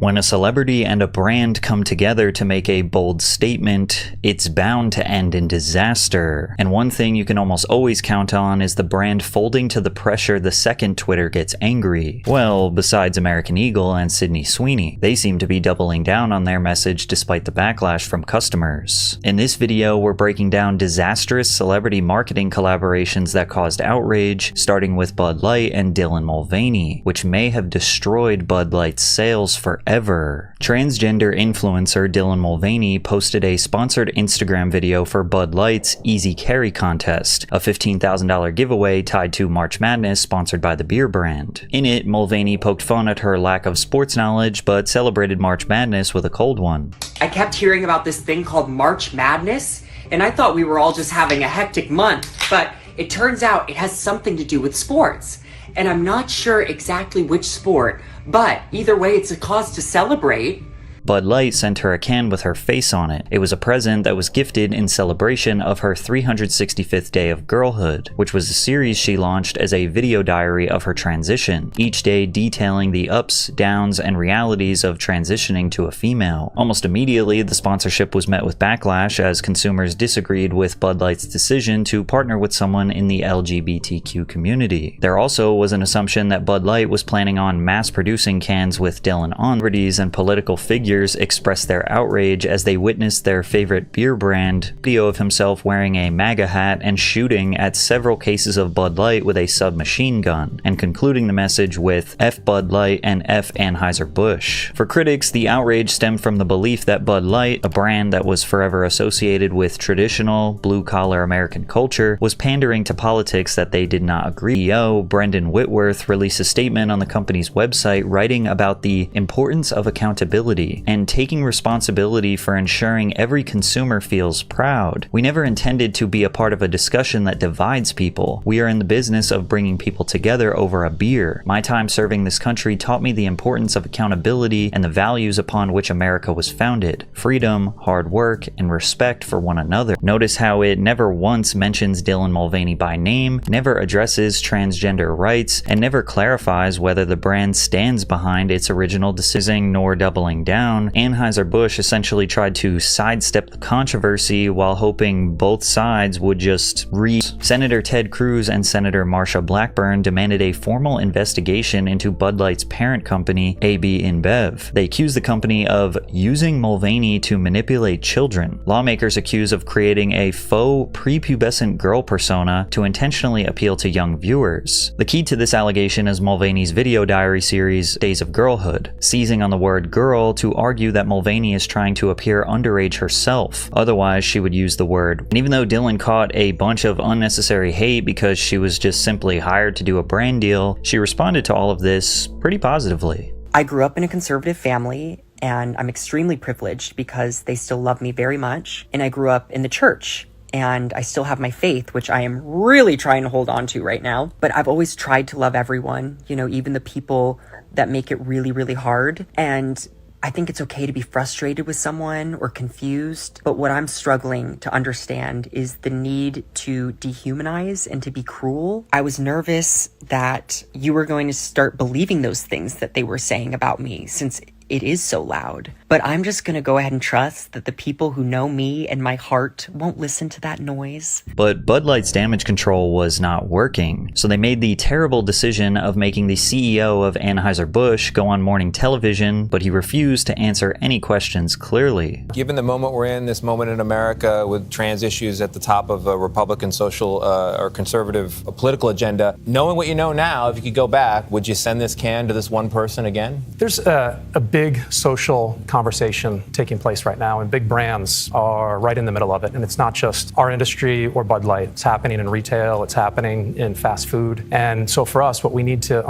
When a celebrity and a brand come together to make a bold statement, it's bound to end in disaster. And one thing you can almost always count on is the brand folding to the pressure the second Twitter gets angry. Well, besides American Eagle and Sydney Sweeney, they seem to be doubling down on their message despite the backlash from customers. In this video, we're breaking down disastrous celebrity marketing collaborations that caused outrage, starting with Bud Light and Dylan Mulvaney, which may have destroyed Bud Light's sales forever. Transgender influencer Dylan Mulvaney posted a sponsored Instagram video for Bud Light's Easy Carry contest, a $15,000 giveaway tied to March Madness sponsored by the beer brand. In it, Mulvaney poked fun at her lack of sports knowledge, but celebrated March Madness with a cold one. I kept hearing about this thing called March Madness, and I thought we were all just having a hectic month, but it turns out it has something to do with sports. And I'm not sure exactly which sport, but either way, it's a cause to celebrate. Bud Light sent her a can with her face on it. It was a present that was gifted in celebration of her 365th day of girlhood, which was a series she launched as a video diary of her transition, each day detailing the ups, downs, and realities of transitioning to a female. Almost immediately, the sponsorship was met with backlash as consumers disagreed with Bud Light's decision to partner with someone in the LGBTQ community. There also was an assumption that Bud Light was planning on mass-producing cans with Dylan on. Celebrities and political figures expressed their outrage as they witnessed their favorite beer brand video of himself wearing a MAGA hat and shooting at several cases of Bud Light with a submachine gun, and concluding the message with F Bud Light and F Anheuser-Busch. For critics, the outrage stemmed from the belief that Bud Light, a brand that was forever associated with traditional, blue-collar American culture, was pandering to politics that they did not agree. CEO Brendan Whitworth released a statement on the company's website writing about the importance of accountability and taking responsibility for ensuring every consumer feels proud. We never intended to be a part of a discussion that divides people. We are in the business of bringing people together over a beer. My time serving this country taught me the importance of accountability and the values upon which America was founded: freedom, hard work, and respect for one another. Notice how it never once mentions Dylan Mulvaney by name, never addresses transgender rights, and never clarifies whether the brand stands behind its original decision, nor doubling down. Anheuser-Busch essentially tried to sidestep the controversy while hoping both sides would just read. Senator Ted Cruz and Senator Marsha Blackburn demanded a formal investigation into Bud Light's parent company, AB InBev. They accused the company of using Mulvaney to manipulate children. Lawmakers accused of creating a faux prepubescent girl persona to intentionally appeal to young viewers. The key to this allegation is Mulvaney's video diary series, Days of Girlhood, seizing on the word girl to argue that Mulvaney is trying to appear underage herself. Otherwise, she would use the word. And even though Dylan caught a bunch of unnecessary hate because she was just simply hired to do a brand deal, she responded to all of this pretty positively. I grew up in a conservative family, and I'm extremely privileged because they still love me very much. And I grew up in the church, and I still have my faith, which I am really trying to hold on to right now. But I've always tried to love everyone, even the people that make it really, really hard. And I think it's okay to be frustrated with someone or confused, but what I'm struggling to understand is the need to dehumanize and to be cruel. I was nervous that you were going to start believing those things that they were saying about me, since it is so loud. But I'm just gonna go ahead and trust that the people who know me and my heart won't listen to that noise. But Bud Light's damage control was not working, so they made the terrible decision of making the CEO of Anheuser-Busch go on morning television, but he refused to answer any questions clearly. Given the moment we're in, this moment in America with trans issues at the top of a Republican social or conservative political agenda, knowing what you know now, if you could go back, would you send this can to this one person again? There's a big social conversation taking place right now, and big brands are right in the middle of it. And it's not just our industry or Bud Light. It's happening in retail, it's happening in fast food. And so for us, what we need to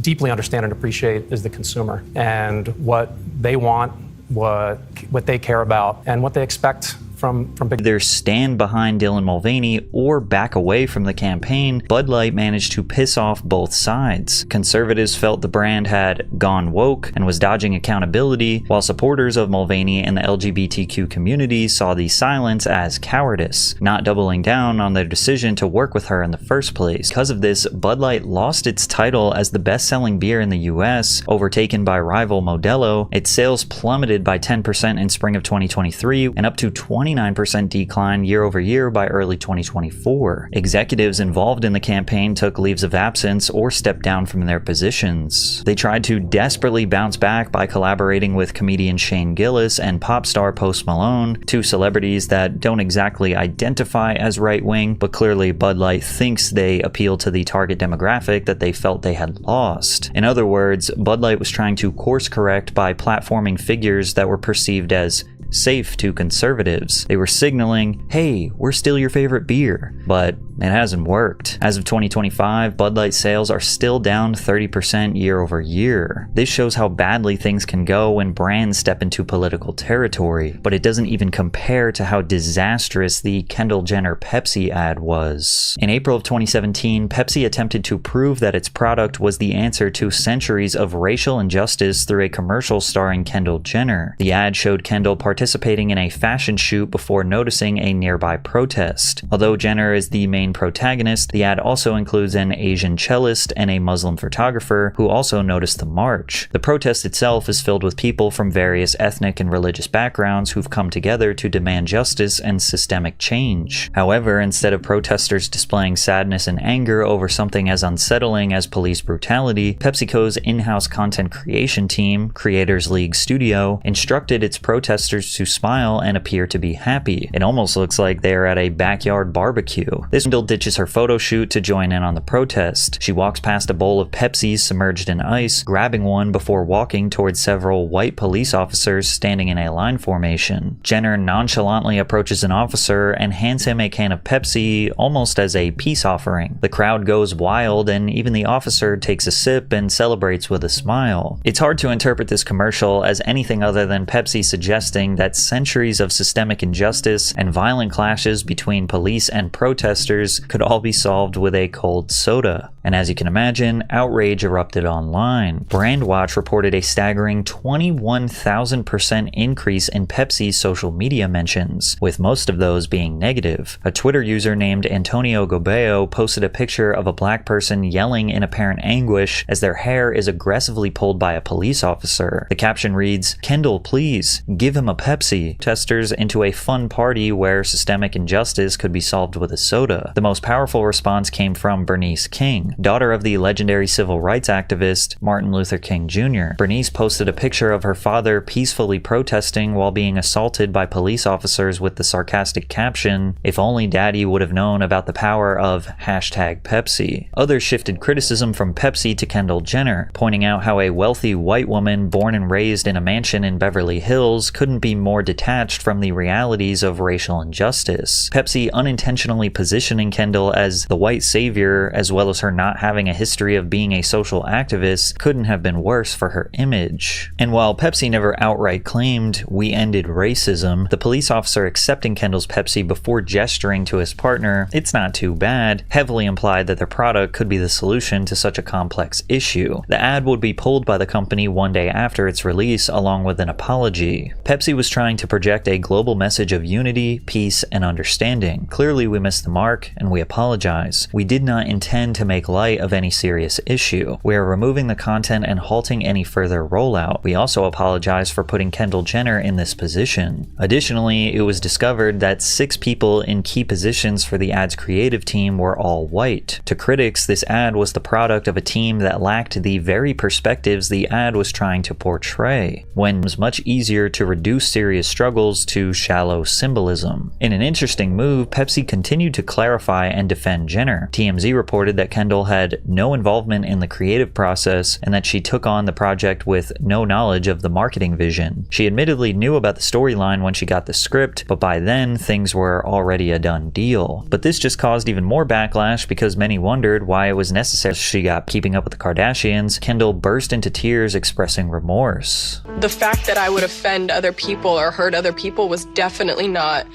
deeply understand and appreciate is the consumer and what they want, what they care about, and what they expect from big. Either stand behind Dylan Mulvaney or back away from the campaign, Bud Light managed to piss off both sides. Conservatives felt the brand had gone woke and was dodging accountability, while supporters of Mulvaney and the LGBTQ community saw the silence as cowardice, not doubling down on their decision to work with her in the first place. Because of this, Bud Light lost its title as the best-selling beer in the US, overtaken by rival Modelo. Its sales plummeted by 10% in spring of 2023 and up to 29% decline year over year by early 2024. Executives involved in the campaign took leaves of absence or stepped down from their positions. They tried to desperately bounce back by collaborating with comedian Shane Gillis and pop star Post Malone, two celebrities that don't exactly identify as right-wing, but clearly Bud Light thinks they appeal to the target demographic that they felt they had lost. In other words, Bud Light was trying to course correct by platforming figures that were perceived as safe to conservatives. They were signaling, hey, we're still your favorite beer, but it hasn't worked. As of 2025, Bud Light sales are still down 30% year over year. This shows how badly things can go when brands step into political territory, but it doesn't even compare to how disastrous the Kendall Jenner Pepsi ad was. In April of 2017, Pepsi attempted to prove that its product was the answer to centuries of racial injustice through a commercial starring Kendall Jenner. The ad showed Kendall participating in a fashion shoot before noticing a nearby protest. Although Jenner is the main protagonist, the ad also includes an Asian cellist and a Muslim photographer who also noticed the march. The protest itself is filled with people from various ethnic and religious backgrounds who've come together to demand justice and systemic change. However, instead of protesters displaying sadness and anger over something as unsettling as police brutality, PepsiCo's in-house content creation team, Creators League Studio, instructed its protesters to smile and appear to be happy. It almost looks like they are at a backyard barbecue. This ditches her photo shoot to join in on the protest. She walks past a bowl of Pepsi submerged in ice, grabbing one before walking towards several white police officers standing in a line formation. Jenner nonchalantly approaches an officer and hands him a can of Pepsi almost as a peace offering. The crowd goes wild and even the officer takes a sip and celebrates with a smile. It's hard to interpret this commercial as anything other than Pepsi suggesting that centuries of systemic injustice and violent clashes between police and protesters could all be solved with a cold soda. And as you can imagine, outrage erupted online. Brandwatch reported a staggering 21,000% increase in Pepsi's social media mentions, with most of those being negative. A Twitter user named Antonio Gobeo posted a picture of a black person yelling in apparent anguish as their hair is aggressively pulled by a police officer. The caption reads, "Kendall, please, give him a Pepsi." Testers into a fun party where systemic injustice could be solved with a soda. The most powerful response came from Bernice King, daughter of the legendary civil rights activist Martin Luther King Jr. Bernice posted a picture of her father peacefully protesting while being assaulted by police officers with the sarcastic caption, "If only Daddy would have known about the power of #Pepsi." Others shifted criticism from Pepsi to Kendall Jenner, pointing out how a wealthy white woman born and raised in a mansion in Beverly Hills couldn't be more detached from the realities of racial injustice. Pepsi unintentionally positioning Kendall as the white savior, as well as her not having a history of being a social activist, couldn't have been worse for her image. And while Pepsi never outright claimed, "We ended racism," the police officer accepting Kendall's Pepsi before gesturing to his partner, "It's not too bad," heavily implied that their product could be the solution to such a complex issue. The ad would be pulled by the company one day after its release, along with an apology. Pepsi was trying to project a global message of unity, peace, and understanding. "Clearly we missed the mark, and we apologize. We did not intend to make light of any serious issue. We are removing the content and halting any further rollout. We also apologize for putting Kendall Jenner in this position." Additionally, it was discovered that 6 people in key positions for the ad's creative team were all white. To critics, this ad was the product of a team that lacked the very perspectives the ad was trying to portray, when it was much easier to reduce serious struggles to shallow symbolism. In an interesting move, Pepsi continued to clarify glorify and defend Jenner. TMZ reported that Kendall had no involvement in the creative process and that she took on the project with no knowledge of the marketing vision. She admittedly knew about the storyline when she got the script, but by then things were already a done deal. But this just caused even more backlash because many wondered why it was necessary. She got Keeping Up with the Kardashians. Kendall burst into tears expressing remorse. The fact that I would offend other people or hurt other people was definitely not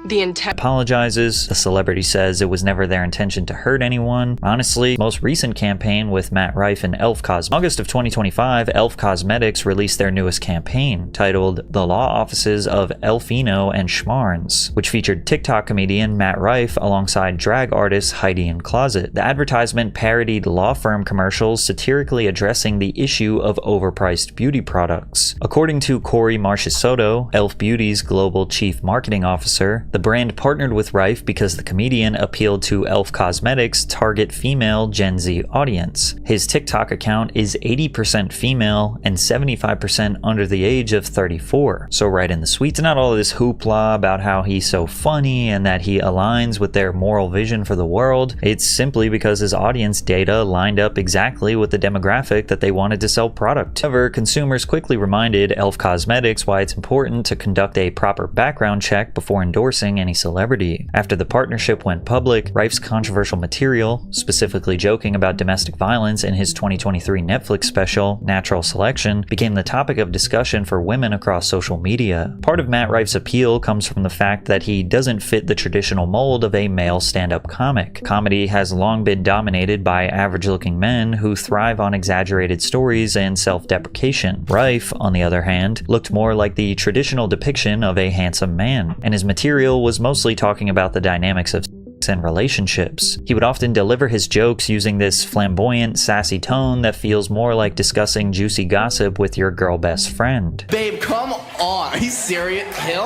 the intent. Apologizes. The celebrity says it was never their intention to hurt anyone. Honestly, most recent campaign with Matt Rife and Elf Cosmetics. August of 2025, Elf Cosmetics released their newest campaign, titled The Law Offices of Elfino and Schmarns, which featured TikTok comedian Matt Rife alongside drag artist Heidi N Closet. The advertisement parodied law firm commercials satirically addressing the issue of overpriced beauty products. According to Corey Marchesotto, Elf Beauty's global chief marketing officer, the brand partnered with Rife because the comedian appealed to Elf Cosmetics' target female Gen Z audience. His TikTok account is 80% female and 75% under the age of 34, so right in the sweet. It's not all this hoopla about how he's so funny and that he aligns with their moral vision for the world. It's simply because his audience data lined up exactly with the demographic that they wanted to sell product. However, consumers quickly reminded Elf Cosmetics why it's important to conduct a proper background check before endorsing any celebrity. After the partnership went public, Rife's controversial material, specifically joking about domestic violence in his 2023 Netflix special, Natural Selection, became the topic of discussion for women across social media. Part of Matt Rife's appeal comes from the fact that he doesn't fit the traditional mold of a male stand-up comic. Comedy has long been dominated by average-looking men who thrive on exaggerated stories and self-deprecation. Rife, on the other hand, looked more like the traditional depiction of a handsome man, and his material was mostly talking about the dynamics of and relationships. He would often deliver his jokes using this flamboyant, sassy tone that feels more like discussing juicy gossip with your girl best friend. Babe, come on. Are you serious? Him?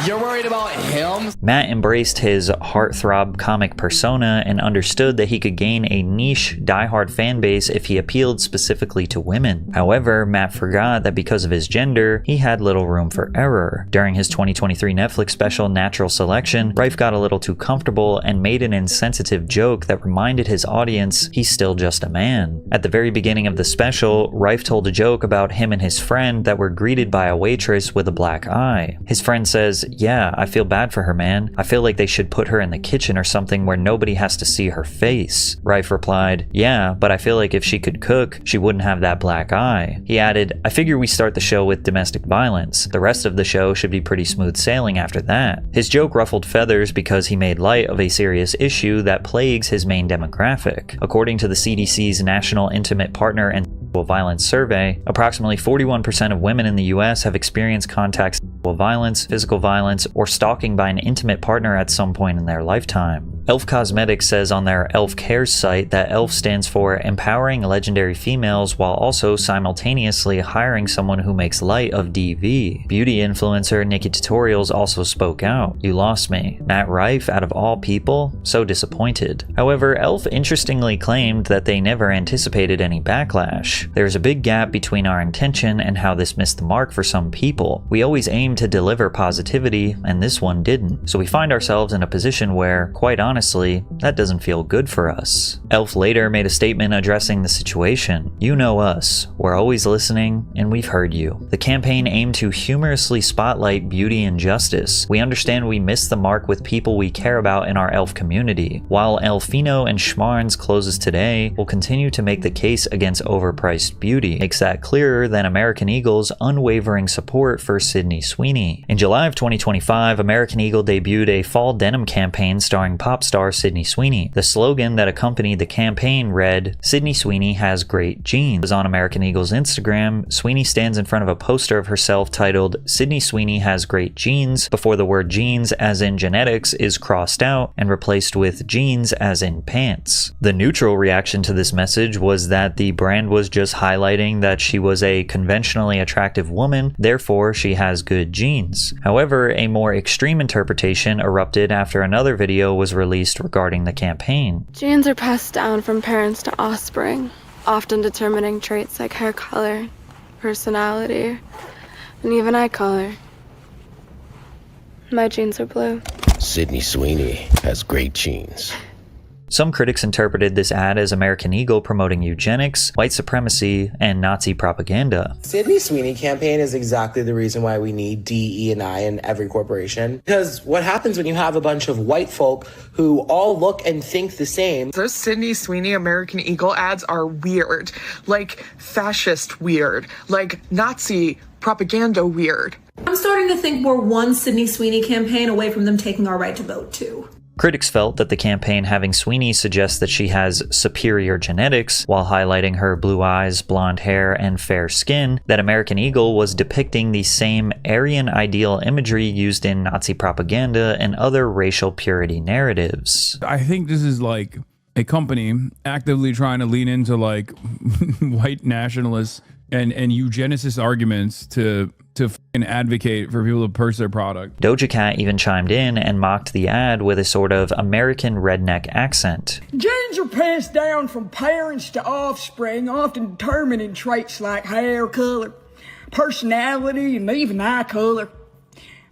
You're worried about him? Matt embraced his heartthrob comic persona and understood that he could gain a niche, diehard fan base if he appealed specifically to women. However, Matt forgot that because of his gender, he had little room for error. During his 2023 Netflix special Natural Selection, Rife got a little too comfortable and made an insensitive joke that reminded his audience he's still just a man. At the very beginning of the special, Rife told a joke about him and his friend that were greeted by a waitress with a black eye. His friend says, "Yeah, I feel bad for her, man. I feel like they should put her in the kitchen or something where nobody has to see her face." Rife replied, "Yeah, but I feel like if she could cook, she wouldn't have that black eye." He added, "I figure we start the show with domestic violence. The rest of the show should be pretty smooth sailing after that." His joke ruffled feathers because he made light of a serious issue that plagues his main demographic. According to the CDC's National Intimate Partner and Violence Survey, approximately 41% of women in the US have experienced contact sexual violence, physical violence, or stalking by an intimate partner at some point in their lifetime. Elf Cosmetics says on their Elf Cares site that ELF stands for Empowering Legendary Females while also simultaneously hiring someone who makes light of DV. Beauty influencer Nikki Tutorials also spoke out. "You lost me. Matt Rife, out of all people? So disappointed." However, ELF interestingly claimed that they never anticipated any backlash. There's a big gap between our intention and how this missed the mark for some people. We always aim to deliver positivity, and this one didn't. So we find ourselves in a position where, quite honestly, that doesn't feel good for us. ELF later made a statement addressing the situation. "You know us. We're always listening, and we've heard you." The campaign aimed to humorously spotlight beauty and justice. "We understand we missed the mark with people we care about in our ELF community. While Elfino and Schmarns closes today, we'll continue to make the case against overpriced beauty." Makes that clearer than American Eagle's unwavering support for Sydney Sweeney. In July of 2025, American Eagle debuted a fall denim campaign starring pop star Sydney Sweeney. The slogan that accompanied the campaign read, "Sydney Sweeney has great genes." On American Eagle's Instagram, Sweeney stands in front of a poster of herself titled, "Sydney Sweeney has great genes," before the word genes as in genetics is crossed out and replaced with jeans as in pants. The neutral reaction to this message was that the brand was just highlighting that she was a conventionally attractive woman, therefore she has good genes. However, a more extreme interpretation erupted after another video was released regarding the campaign. Genes are passed down from parents to offspring, often determining traits like hair color, personality, and even eye color. My genes are blue. Sydney Sweeney has great genes. Some critics interpreted this ad as American Eagle promoting eugenics, white supremacy, and Nazi propaganda. Sydney Sweeney campaign is exactly the reason why we need DE&I in every corporation. Because what happens when you have a bunch of white folk who all look and think the same? Those Sydney Sweeney American Eagle ads are weird. Like fascist weird. Like Nazi propaganda weird. I'm starting to think we're one Sydney Sweeney campaign away from them taking our right to vote too. Critics felt that the campaign having Sweeney suggests that she has superior genetics, while highlighting her blue eyes, blonde hair, and fair skin, that American Eagle was depicting the same Aryan ideal imagery used in Nazi propaganda and other racial purity narratives. I think this is like a company actively trying to lean into like white nationalists and eugenicist arguments to fucking advocate for people to purchase their product. Doja Cat even chimed in and mocked the ad with a sort of American redneck accent. Genes are passed down from parents to offspring, often determining traits like hair color, personality, and even eye color.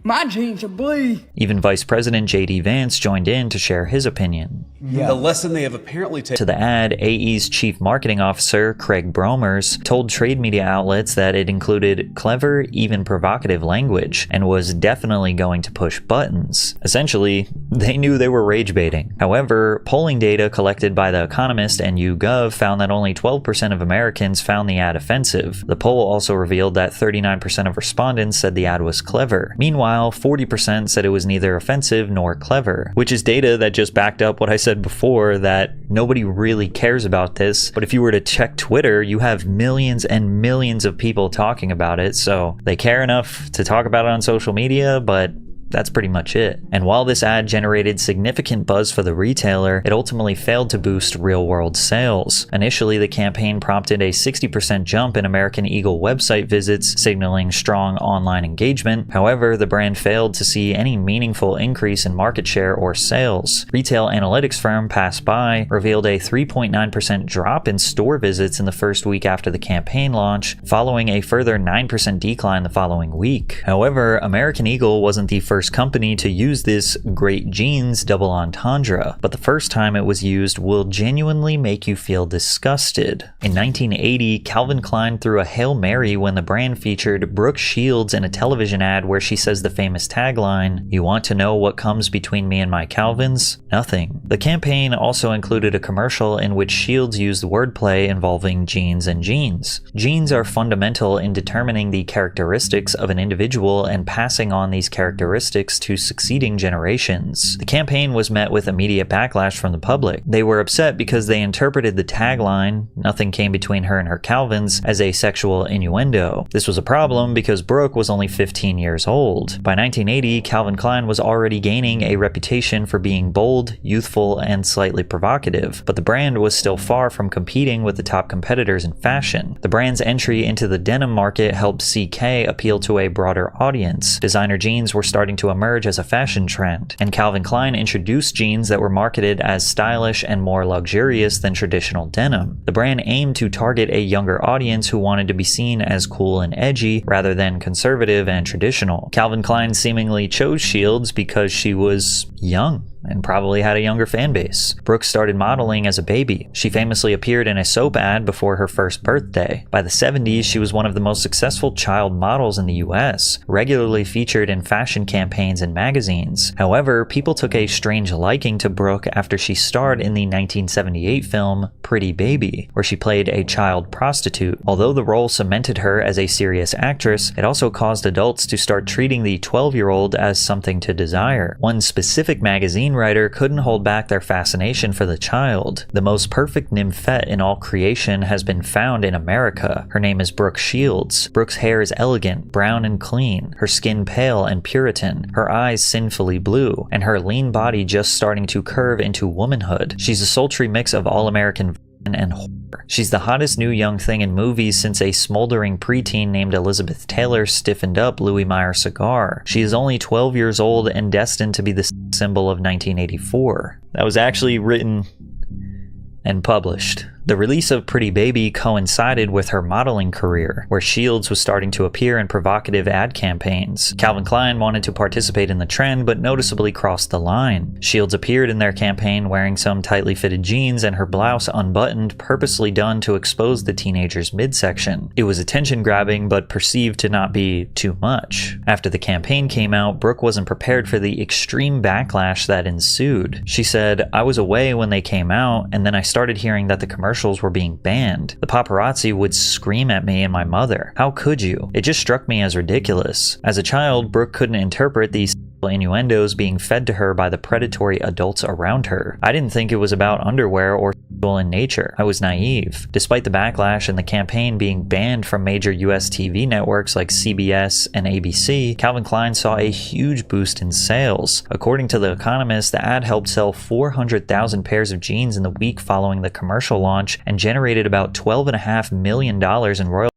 My genes are blue. Even Vice President J.D. Vance joined in to share his opinion. The lesson they have apparently taken. To the ad, AE's chief marketing officer, Craig Bromers, told trade media outlets that it included clever, even provocative language, and was definitely going to push buttons. Essentially, they knew they were rage baiting. However, polling data collected by The Economist and YouGov found that only 12% of Americans found the ad offensive. The poll also revealed that 39% of respondents said the ad was clever. Meanwhile, 40% said it was neither offensive nor clever, which is data that just backed up what I said before, that nobody really cares about this. But if you were to check Twitter, you have millions and millions of people talking about it, so they care enough to talk about it on social media, but that's pretty much it. And while this ad generated significant buzz for the retailer, it ultimately failed to boost real-world sales. Initially, the campaign prompted a 60% jump in American Eagle website visits, signaling strong online engagement. However, the brand failed to see any meaningful increase in market share or sales. Retail analytics firm Pass By revealed a 3.9% drop in store visits in the first week after the campaign launch, following a further 9% decline the following week. However, American Eagle wasn't the first company to use this great genes double entendre, but the first time it was used will genuinely make you feel disgusted. In 1980, Calvin Klein threw a Hail Mary when the brand featured Brooke Shields in a television ad where she says the famous tagline, "You want to know what comes between me and my Calvins? Nothing." The campaign also included a commercial in which Shields used wordplay involving genes and genes. Genes are fundamental in determining the characteristics of an individual and passing on these characteristics to succeeding generations. The campaign was met with immediate backlash from the public. They were upset because they interpreted the tagline, "Nothing came between her and her Calvins," as a sexual innuendo. This was a problem because Brooke was only 15 years old. By 1980, Calvin Klein was already gaining a reputation for being bold, youthful, and slightly provocative, but the brand was still far from competing with the top competitors in fashion. The brand's entry into the denim market helped CK appeal to a broader audience. Designer jeans were starting to emerge as a fashion trend, and Calvin Klein introduced jeans that were marketed as stylish and more luxurious than traditional denim. The brand aimed to target a younger audience who wanted to be seen as cool and edgy rather than conservative and traditional. Calvin Klein seemingly chose Shields because she was young and probably had a younger fan base. Brooke started modeling as a baby. She famously appeared in a soap ad before her first birthday. By the 70s, she was one of the most successful child models in the US, regularly featured in fashion campaigns and magazines. However, people took a strange liking to Brooke after she starred in the 1978 film Pretty Baby, where she played a child prostitute. Although the role cemented her as a serious actress, it also caused adults to start treating the 12-year-old as something to desire. One specific magazine writer couldn't hold back their fascination for the child. The most perfect nymphette in all creation has been found in America. Her name is Brooke Shields. Brooke's hair is elegant, brown and clean, her skin pale and Puritan, her eyes sinfully blue, and her lean body just starting to curve into womanhood. She's a sultry mix of all-American and horror. She's the hottest new young thing in movies since a smoldering preteen named Elizabeth Taylor stiffened up Louis Meyer cigar. She is only 12 years old and destined to be the symbol of 1984. That was actually written and published The release of Pretty Baby coincided with her modeling career, where Shields was starting to appear in provocative ad campaigns. Calvin Klein wanted to participate in the trend, but noticeably crossed the line. Shields appeared in their campaign wearing some tightly fitted jeans and her blouse unbuttoned, purposely done to expose the teenager's midsection. It was attention-grabbing, but perceived to not be too much. After the campaign came out, Brooke wasn't prepared for the extreme backlash that ensued. She said, "I was away when they came out, and then I started hearing that the commercials were being banned. The paparazzi would scream at me and my mother. How could you? It just struck me as ridiculous." As a child, Brooke couldn't interpret these innuendos being fed to her by the predatory adults around her. "I didn't think it was about underwear or sexual in nature. I was naive." Despite the backlash and the campaign being banned from major US TV networks like CBS and ABC, Calvin Klein saw a huge boost in sales. According to The Economist, the ad helped sell 400,000 pairs of jeans in the week following the commercial launch and generated about $12.5 million in royalties